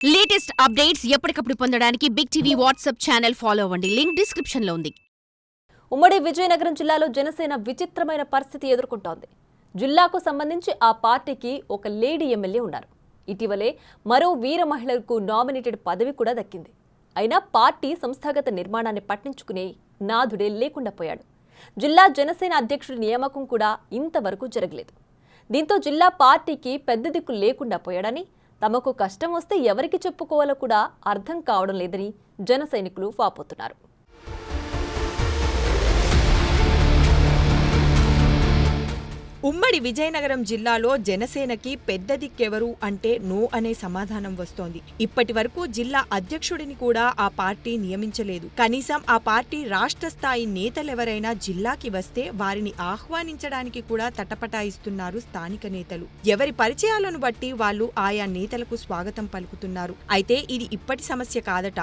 Latest updates ఎప్పటికప్పుడు పొందడానికి big TV WhatsApp channel follow అవ్వండి. లింక్ డిస్క్రిప్షన్ లో ఉంది. ఉమ్మడి విజయనగరం జిల్లాలో జనసేన విచిత్రమైన పరిస్థితి ఎదుర్కొంటోంది. జిల్లాకు సంబంధించి ఆ పార్టీకి ఒక లేడీ ఎమ్మెల్యే ఉన్నారు. ఇటీవలే మరో వీర మహిళకు నామినేటెడ్ పదవి కూడా దక్కింది. అయినా పార్టీ సంస్థాగత నిర్మాణాన్ని పట్టించుకునే నాథుడే లేకుండా పోయాడు. జిల్లా జనసేన అధ్యక్షుడి నియామకం కూడా ఇంతవరకు జరగలేదు. దీంతో జిల్లా పార్టీకి పెద్ద దిక్కు లేకుండా పోయాడని, తమకు కష్టం వస్తే ఎవరికి చెప్పుకోవాలో కూడా అర్థం కావడం లేదని జన సైనికులు వాపోతున్నారు. ఉమ్మడి విజయనగరం జిల్లాలో జనసేనకి పెద్ద దిక్కెవరు అంటే నో అనే సమాధానం వస్తోంది. ఇప్పటి వరకు జిల్లా అధ్యక్షుడిని కూడా ఆ పార్టీ నియమించలేదు. కనీసం ఆ పార్టీ రాష్ట్ర స్థాయి నేతలెవరైనా జిల్లాకి వస్తే వారిని ఆహ్వానించడానికి కూడా తటపటాయిస్తున్నారు స్థానిక నేతలు. ఎవరి పరిచయాలను బట్టి వాళ్ళు ఆయా నేతలకు స్వాగతం పలుకుతున్నారు. అయితే ఇది ఇప్పటి సమస్య కాదట.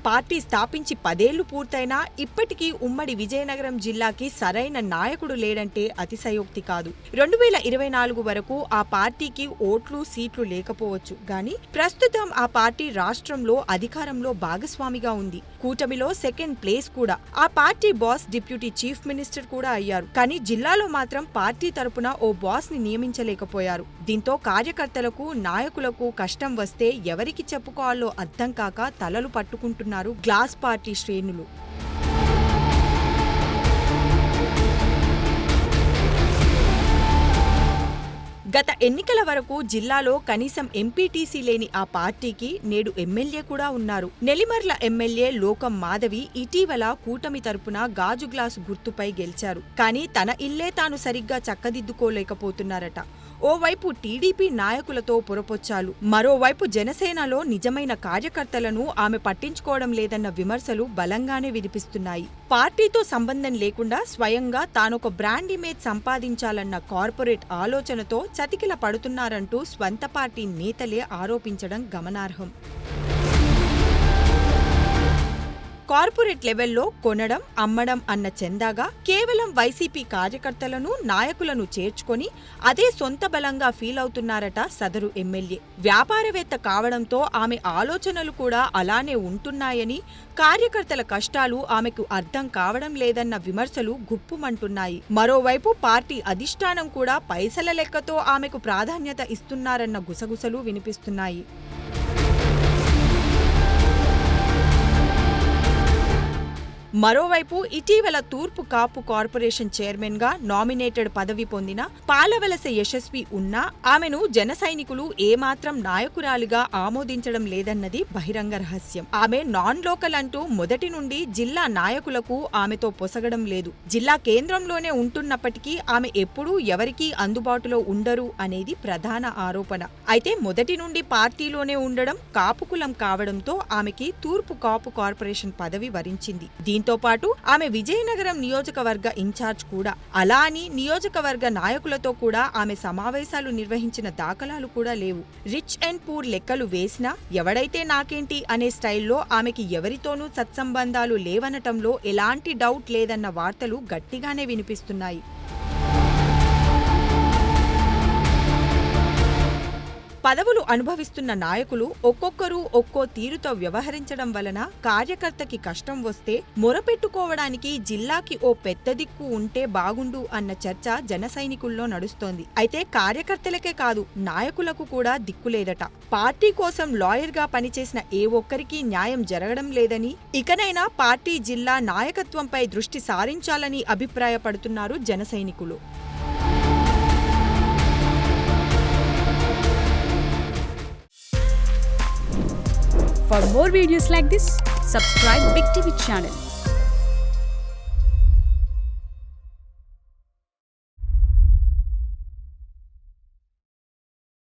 పార్టీ స్థాపించి 10 ఏళ్లు పూర్తయినా ఇప్పటికీ ఉమ్మడి విజయనగరం జిల్లాకి సరైన నాయకుడు లేడంటే అతిశయోక్తి కాదు. 2024 వరకు ఆ పార్టీకి ఓట్లు సీట్లు లేకపోవచ్చు గాని ప్రస్తుతం ఆ పార్టీ రాష్ట్రంలో అధికారంలో భాగస్వామిగా ఉంది. కూటమిలో సెకండ్ ప్లేస్ కూడా. ఆ party boss deputy chief minister కూడా అయ్యారు. కానీ జిల్లాలో మాత్రం పార్టీ తరపున ఓ బాస్ ని నియమించలేకపోయారు. దీంతో కార్యకర్తలకు నాయకులకు కష్టం వస్తే ఎవరికి చెప్పుకోవాలో అర్థం కాక తలలు పట్టుకుంటున్నారు గ్లాస్ పార్టీ శ్రేణులు. గత ఎన్నికల వరకు జిల్లాలో కనీసం ఎంపీటీసీ లేని ఆ పార్టీకి నేడు ఎమ్మెల్యే కూడా ఉన్నారు. నెల్లిమర్ల ఎమ్మెల్యే లోకం మాధవి ఇటీవల కూటమి తరపున గాజు గ్లాసు గుర్తుపై గెలిచారు. కానీ తన ఇల్లే తాను సరిగ్గా చక్కదిద్దుకోలేకపోతున్నారట. ఓవైపు టీడీపీ నాయకులతో పొరపొచ్చాలు, మరోవైపు జనసేనలో నిజమైన కార్యకర్తలను ఆమె పట్టించుకోవడం లేదన్న విమర్శలు బలంగానే వినిపిస్తున్నాయి. పార్టీతో సంబంధం లేకుండా స్వయంగా తానొక బ్రాండ్ ఇమేజ్ సంపాదించాలన్న కార్పొరేట్ ఆలోచనతో చతికిల పడుతున్నారంటూ స్వంత పార్టీ నేతలే ఆరోపించడం గమనార్హం. కార్పొరేట్ లెవెల్లో కొనడం అమ్మడం అన్న చందాగా కేవలం వైసీపీ కార్యకర్తలను నాయకులను చేర్చుకొని అదే సొంత బలంగా ఫీల్ అవుతున్నారట సదరు ఎమ్మెల్యే. వ్యాపారవేత్త కావడంతో ఆమె ఆలోచనలు కూడా అలానే ఉంటున్నాయని, కార్యకర్తల కష్టాలు ఆమెకు అర్థం కావడం లేదన్న విమర్శలు గుప్పుమంటున్నాయి. మరోవైపు పార్టీ అధిష్టానం కూడా పైసల లెక్కతో ఆమెకు ప్రాధాన్యత ఇస్తున్నారన్న గుసగుసలు వినిపిస్తున్నాయి. మరోవైపు ఇటీవల తూర్పు కాపు కార్పొరేషన్ చైర్మన్ గా నామినేటెడ్ పదవి పొందిన పాలవలస యశస్వి ఉన్నా ఆమెను జన సైనికులు ఏమాత్రం నాయకురాలిగా ఆమోదించడం లేదన్నది బహిరంగ రహస్యం. ఆమె నాన్ లోకల్ అంటూ మొదటి నుండి జిల్లా నాయకులకు ఆమెతో పొసగడం లేదు. జిల్లా కేంద్రంలోనే ఉంటున్నప్పటికీ ఆమె ఎప్పుడూ ఎవరికీ అందుబాటులో ఉండరు అనేది ప్రధాన ఆరోపణ. అయితే మొదటి నుండి పార్టీలోనే ఉండడం, కాపుకులం కావడంతో ఆమెకి తూర్పు కాపు కార్పొరేషన్ పదవి వరించింది. దీంతో పాటు ఆమె విజయనగరం నియోజకవర్గ ఇన్ఛార్జ్ కూడా. అలా అని నియోజకవర్గ నాయకులతో కూడా ఆమె సమావేశాలు నిర్వహించిన దాఖలాలు కూడా లేవు. రిచ్ అండ్ పూర్ లెక్కలు వేసినా ఎవడైతే నాకేంటి అనే స్టైల్లో ఆమెకి ఎవరితోనూ సత్సంబంధాలు లేవనటంలో ఎలాంటి డౌట్ లేదన్న వార్తలు గట్టిగానే వినిపిస్తున్నాయి. పదవులు అనుభవిస్తున్న నాయకులు ఒక్కొక్కరు ఒక్కో తీరుతో వ్యవహరించడం వలన కార్యకర్తకి కష్టం వస్తే మొరపెట్టుకోవడానికి జిల్లాకి ఓ పెద్ద దిక్కు ఉంటే బాగుండు అన్న చర్చ జన సైనికుల్లో నడుస్తోంది. అయితే కార్యకర్తలకే కాదు, నాయకులకు కూడా దిక్కులేదట. పార్టీ కోసం లాయర్గా పనిచేసిన ఏ ఒక్కరికి న్యాయం జరగడం లేదని, ఇకనైనా పార్టీ జిల్లా నాయకత్వంపై దృష్టి సారించాలని అభిప్రాయపడుతున్నారు జన సైనికులు. For more videos like this, subscribe Big TV channel.